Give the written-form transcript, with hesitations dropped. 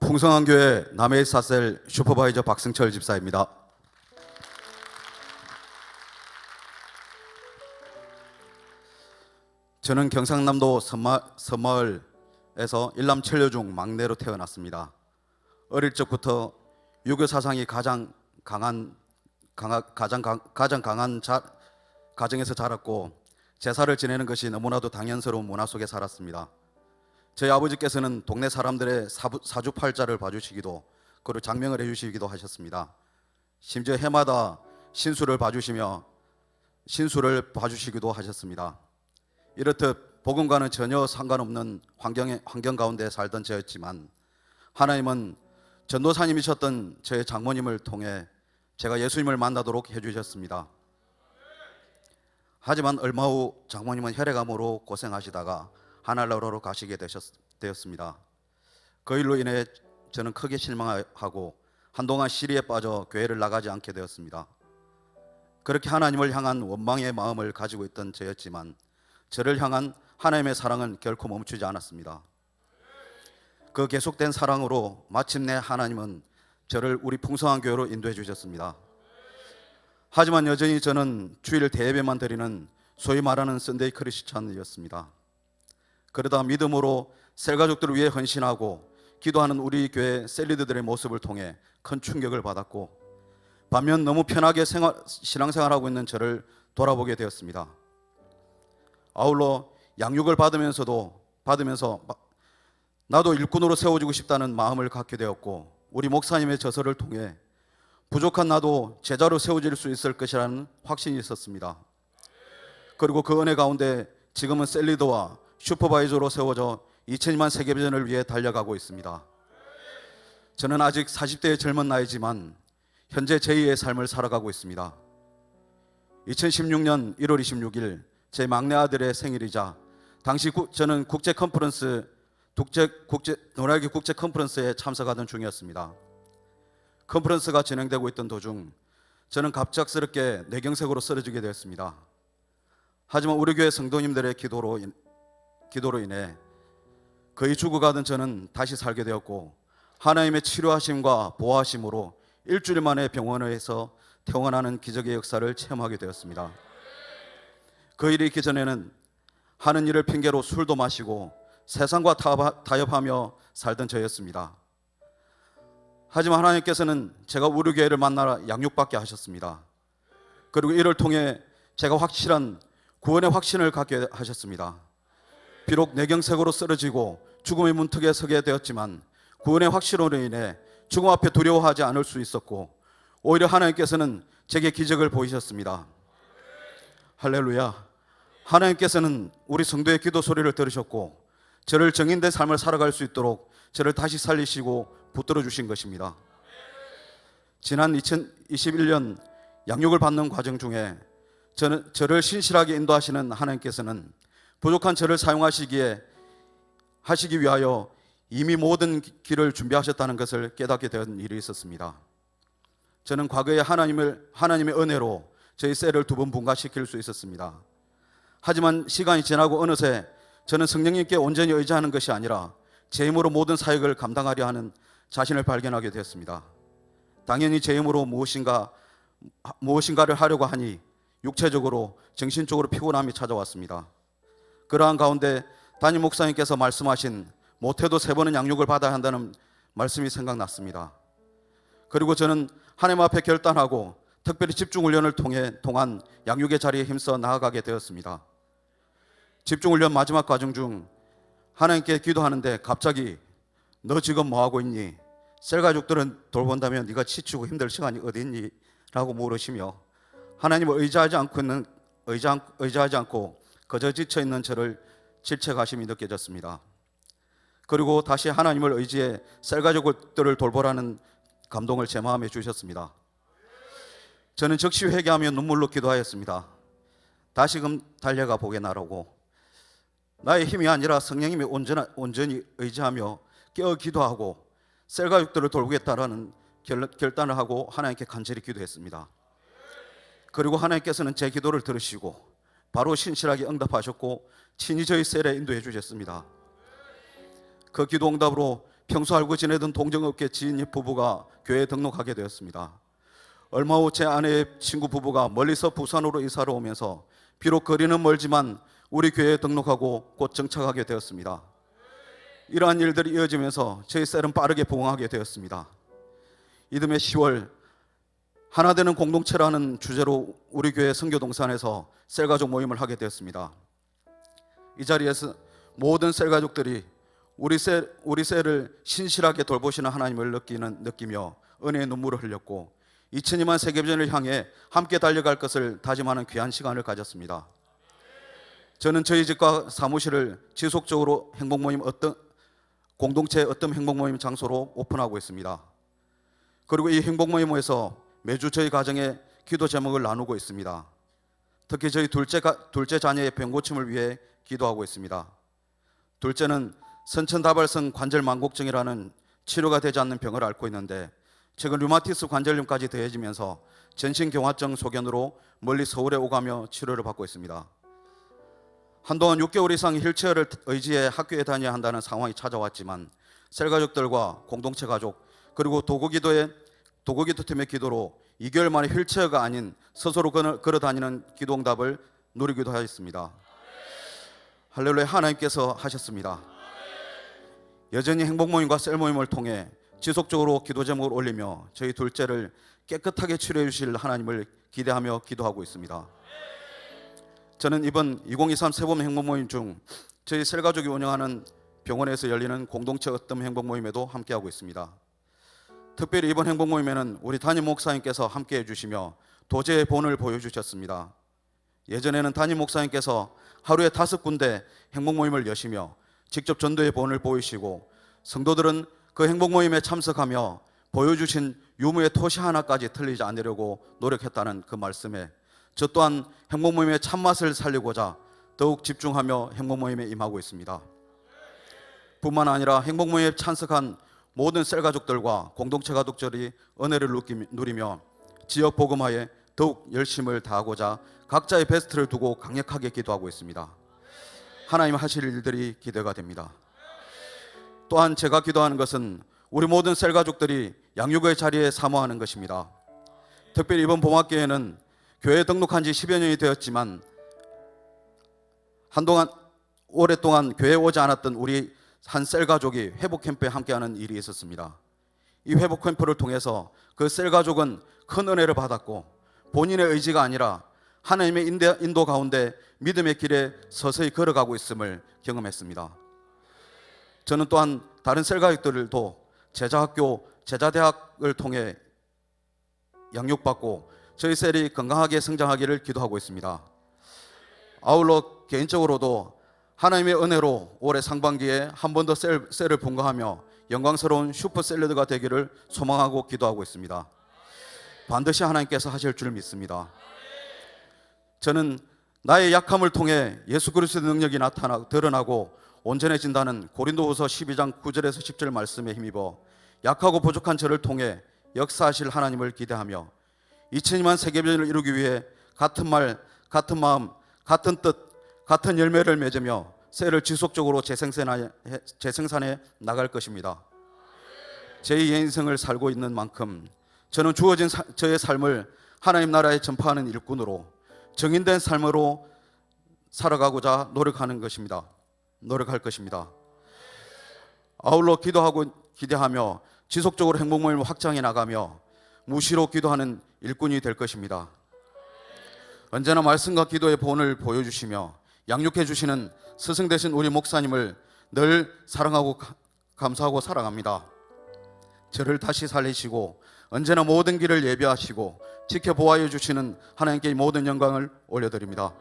풍성한 교회 남해사셀 슈퍼바이저 박승철 집사입니다. 저는 경상남도 섬마을에서 일남 천녀 중 막내로 태어났습니다. 어릴 적부터 유교 사상이 가장 강한 가정에서 자랐고 제사를 지내는 것이 너무나도 당연스러운 문화 속에 살았습니다. 저희 아버지께서는 동네 사람들의 사주팔자를 봐주시기도 그리고 장명을 해주시기도 하셨습니다. 심지어 해마다 신수를 봐주시기도 하셨습니다. 이렇듯 복음과는 전혀 상관없는 환경 가운데 살던 저였지만 하나님은 전도사님이셨던 저의 장모님을 통해 제가 예수님을 만나도록 해주셨습니다. 하지만 얼마 후 장모님은 혈액암으로 고생하시다가 하늘나라로 가시게 되었습니다. 그 일로 인해 저는 크게 실망하고 한동안 시리에 빠져 교회를 나가지 않게 되었습니다. 그렇게 하나님을 향한 원망의 마음을 가지고 있던 저였지만 저를 향한 하나님의 사랑은 결코 멈추지 않았습니다. 그 계속된 사랑으로 마침내 하나님은 저를 우리 풍성한 교회로 인도해 주셨습니다. 하지만 여전히 저는 주일 대예배만 드리는 소위 말하는 썬데이 크리스찬이었습니다. 그러다 믿음으로 셀가족들을 위해 헌신하고 기도하는 우리 교회 셀리드들의 모습을 통해 큰 충격을 받았고 반면 너무 편하게 신앙생활하고 있는 저를 돌아보게 되었습니다. 아울러 양육을 받으면서 나도 일꾼으로 세워지고 싶다는 마음을 갖게 되었고 우리 목사님의 저서를 통해 부족한 나도 제자로 세워질 수 있을 것이라는 확신이 있었습니다. 그리고 그 은혜 가운데 지금은 셀리더와 슈퍼바이저로 세워져 2000만 세계비전을 위해 달려가고 있습니다. 저는 아직 40대의 젊은 나이지만 현재 제2의 삶을 살아가고 있습니다. 2016년 1월 26일 제 막내 아들의 생일이자 당시 저는 노라기 국제 컨퍼런스에 참석하던 중이었습니다. 컨퍼런스가 진행되고 있던 도중 저는 갑작스럽게 뇌경색으로 쓰러지게 되었습니다. 하지만 우리 교회 성도님들의 기도로 인해 거의 죽어가던 저는 다시 살게 되었고 하나님의 치료하심과 보호하심으로 일주일 만에 병원에서 퇴원하는 기적의 역사를 체험하게 되었습니다. 그 일이 있기 전에는 하는 일을 핑계로 술도 마시고 세상과 타협하며 살던 저였습니다. 하지만 하나님께서는 제가 우리 교회를 만나러 양육받게 하셨습니다. 그리고 이를 통해 제가 확실한 구원의 확신을 갖게 하셨습니다. 비록 뇌경색으로 쓰러지고 죽음의 문턱에 서게 되었지만 구원의 확신으로 인해 죽음 앞에 두려워하지 않을 수 있었고 오히려 하나님께서는 제게 기적을 보이셨습니다. 할렐루야. 하나님께서는 우리 성도의 기도 소리를 들으셨고 저를 정인된 삶을 살아갈 수 있도록 저를 다시 살리시고 붙들어 주신 것입니다. 지난 2021년 양육을 받는 과정 중에 저를 신실하게 인도하시는 하나님께서는 부족한 저를 사용하시기 위하여 이미 모든 길을 준비하셨다는 것을 깨닫게 된 일이 있었습니다. 저는 과거에 하나님의 은혜로 저희 셀을 2번 분가시킬 수 있었습니다. 하지만 시간이 지나고 어느새 저는 성령님께 온전히 의지하는 것이 아니라 제 힘으로 모든 사역을 감당하려 하는 자신을 발견하게 되었습니다. 당연히 제 힘으로 무엇인가를 하려고 하니 육체적으로 정신적으로 피곤함이 찾아왔습니다. 그러한 가운데 담임 목사님께서 말씀하신 못해도 3번은 양육을 받아야 한다는 말씀이 생각났습니다. 그리고 저는 하나님 앞에 결단하고 특별히 집중훈련을 통한 양육의 자리에 힘써 나아가게 되었습니다. 집중훈련 마지막 과정 중 하나님께 기도하는데 갑자기 너 지금 뭐하고 있니? 셀가족들은 돌본다면 네가 지치고 힘들 시간이 어디 있니? 라고 물으시며 하나님을 의지하지 않고 그저 지쳐있는 저를 질책하심이 느껴졌습니다. 그리고 다시 하나님을 의지해 셀가족들을 돌보라는 감동을 제 마음에 주셨습니다. 저는 즉시 회개하며 눈물로 기도하였습니다. 다시금 달려가 보게나라고 나의 힘이 아니라 성령님이 온전히 의지하며 깨어 기도하고 셀가족들을 돌보겠다라는 결단을 하고 하나님께 간절히 기도했습니다. 그리고 하나님께서는 제 기도를 들으시고 바로 신실하게 응답하셨고 친히 저희 셀에 인도해 주셨습니다. 그 기도 응답으로 평소 알고 지내던 동정업계 지인 부부가 교회에 등록하게 되었습니다. 얼마 후 제 아내의 친구 부부가 멀리서 부산으로 이사를 오면서 비록 거리는 멀지만 우리 교회에 등록하고 곧 정착하게 되었습니다. 이러한 일들이 이어지면서 저희 셀은 빠르게 부흥하게 되었습니다. 이듬해 10월 하나 되는 공동체라는 주제로 우리 교회 선교동산에서 셀가족 모임을 하게 되었습니다. 이 자리에서 모든 셀가족들이 우리 셀을 신실하게 돌보시는 하나님을 느끼며 은혜의 눈물을 흘렸고 2002만 세계비전을 향해 함께 달려갈 것을 다짐하는 귀한 시간을 가졌습니다. 저는 저희 집과 사무실을 지속적으로 공동체의 어떤 행복모임 장소로 오픈하고 있습니다. 그리고 이 행복모임에서 매주 저희 가정의 기도 제목을 나누고 있습니다. 특히 저희 둘째 자녀의 병 고침을 위해 기도하고 있습니다. 둘째는 선천다발성 관절만곡증이라는 치료가 되지 않는 병을 앓고 있는데 최근 류마티스 관절염까지 더해지면서 전신경화증 소견으로 멀리 서울에 오가며 치료를 받고 있습니다. 한동안 6개월 이상 휠체어를 의지해 학교에 다녀야 한다는 상황이 찾아왔지만 셀가족들과 공동체 가족 그리고 도구기도팀의 기도로 2개월 만에 휠체어가 아닌 스스로 걸어다니는 기도응답을 누리기도 하였습니다. 할렐루야, 하나님께서 하셨습니다. 여전히 행복모임과 셀모임을 통해 지속적으로 기도 제목을 올리며 저희 둘째를 깨끗하게 치료해 주실 하나님을 기대하며 기도하고 있습니다. 저는 이번 2023 세봄 행복모임 중 저희 셀가족이 운영하는 병원에서 열리는 공동체 어떤 행복모임에도 함께하고 있습니다. 특별히 이번 행복모임에는 우리 담임 목사님께서 함께해 주시며 도제의 본을 보여주셨습니다. 예전에는 담임 목사님께서 하루에 5군데 행복모임을 여시며 직접 전도의 본을 보이시고 성도들은 그 행복모임에 참석하며 보여주신 유무의 토시 하나까지 틀리지 않으려고 노력했다는 그 말씀에 저 또한 행복모임의 참맛을 살리고자 더욱 집중하며 행복모임에 임하고 있습니다. 뿐만 아니라 행복모임에 참석한 모든 셀가족들과 공동체 가족들이 은혜를 누리며 지역 복음화에 더욱 열심을 다하고자 각자의 베스트를 두고 강력하게 기도하고 있습니다. 하나님 하실 일들이 기대가 됩니다. 또한 제가 기도하는 것은 우리 모든 셀가족들이 양육의 자리에 사모하는 것입니다. 특별히 이번 봄학교에는 교회에 등록한 지 10여 년이 되었지만 오랫동안 교회에 오지 않았던 우리 한 셀가족이 회복캠프에 함께하는 일이 있었습니다. 이 회복캠프를 통해서 그 셀가족은 큰 은혜를 받았고 본인의 의지가 아니라 하나님의 인도 가운데 믿음의 길에 서서히 걸어가고 있음을 경험했습니다. 저는 또한 다른 셀가족들도 제자학교, 제자대학을 통해 양육받고 저희 셀이 건강하게 성장하기를 기도하고 있습니다. 아울러 개인적으로도 하나님의 은혜로 올해 상반기에 한 번 더 셀을 분과하며 영광스러운 슈퍼셀러드가 되기를 소망하고 기도하고 있습니다. 반드시 하나님께서 하실 줄 믿습니다. 저는 나의 약함을 통해 예수 그리스도의 능력이 드러나고 온전해진다는 고린도후서 12장 9절에서 10절 말씀에 힘입어 약하고 부족한 저를 통해 역사하실 하나님을 기대하며 2002만 세계비전을 이루기 위해 같은 말, 같은 마음, 같은 뜻, 같은 열매를 맺으며 셀을 지속적으로 재생산해 나갈 것입니다. 제2의 인생을 살고 있는 만큼 저는 주어진 저의 삶을 하나님 나라에 전파하는 일꾼으로 정인된 삶으로 살아가고자 노력할 것입니다. 아울러 기도하고 기대하며 지속적으로 행복모임을 확장해 나가며 무시로 기도하는 일꾼이 될 것입니다. 언제나 말씀과 기도의 본을 보여주시며 양육해 주시는 스승 되신 우리 목사님을 늘 사랑하고 감사하고 사랑합니다. 저를 다시 살리시고 언제나 모든 길을 예비하시고 지켜보아해 주시는 하나님께 모든 영광을 올려드립니다.